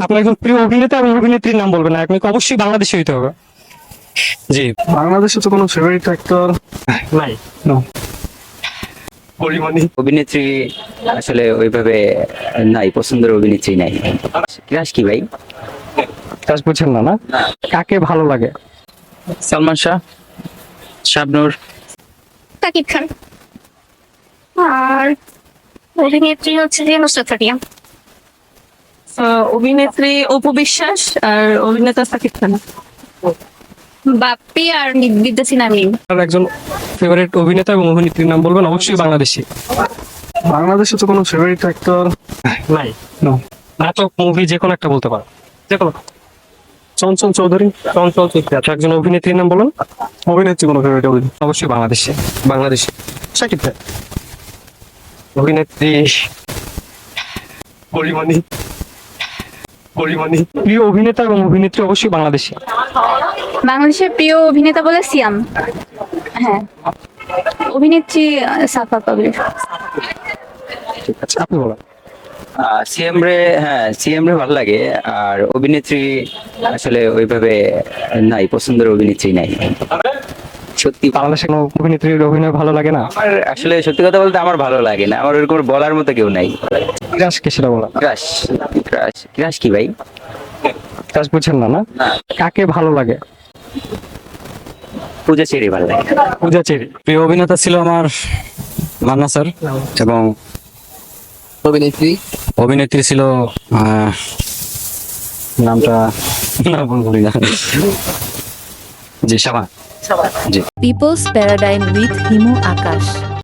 আপনার একজন প্রিয় অভিনেতা এবং অভিনেত্রীর নাম বলবেন, আপনাকে অবশ্যই বাংলাদেশি হইতে হবে। জি। বাংলাদেশে তো কোনো ফেভারিট অ্যাক্টর নাই। পরিমাণী। অভিনেত্রী আসলে ওইভাবে নাই, পছন্দের অভিনেত্রী নাই। ক্রাশ কি ভাই? কাজ বুঝছেন না? কাকে ভালো লাগে? সালমান শাহ, শাবনূর। সাকিব খান। আর অভিনেত্রী হচ্ছে যে নুসরাত ফারিয়া। অভিনেত্রী অপু বিশ্বাস আর অভিনেতা সাকিব খান। বাপ্পি আর বিদ্যা মিম। আর একজন ফেভারিট অভিনেতা এবং অভিনেত্রীর নাম বলবেন, অবশ্যই বাংলাদেশি। বাংলাদেশে তো কোনো ফেভারিট অ্যাক্টর নাই। নাটক, মুভি, যে কোনো একটা বলতে পারেন, যে কোনো। চঞ্চল চৌধুরী। চঞ্চল চৌধুরী। আচ্ছা, একজন অভিনেত্রীর নাম বলুন। অভিনেত্রী কোনো ফেভারিট অভিনেত্রী? অবশ্যই বাংলাদেশি। বাংলাদেশি। সাকিব খান। অভিনেত্রী পরিমাণী। প্রিয় অভিনেতা এবং অভিনেত্রী অবশ্যই বাংলাদেশি। বাংলাদেশের প্রিয় অভিনেতা বলে সিয়াম। হ্যাঁ। অভিনেত্রী সাফা কবির। ঠিক আছে, আপনি বলেন। সিএম রে, হ্যাঁ সিএম রে ভালো লাগে। আর অভিনেত্রী আসলে ওইভাবে নাই, পছন্দের অভিনেত্রী নাই। সত্যি বাংলাদেশে কোনো অভিনেত্রীর অভিনয় ভালো লাগে না? আমার আসলে সত্যি কথা বলতে আমার ভালো লাগে না, আমার ওরকম বলার মতো কেউ নাই। ক্রাশ কে সেটা বলা। ক্রাশ, ক্রাশ, ক্রাশ কি ভাই? ক্রাশ বুঝছেন না? কাকে ভালো লাগে? পূজা চেরি ভালো লাগে। পূজা চেরি। প্রিয় অভিনেতা ছিল আমার মান্না স্যার, এবং অভিনেত্রী ছিল নামটা ভুলি না। জি, শামা। জি। People's Paradigm with Himu Akash.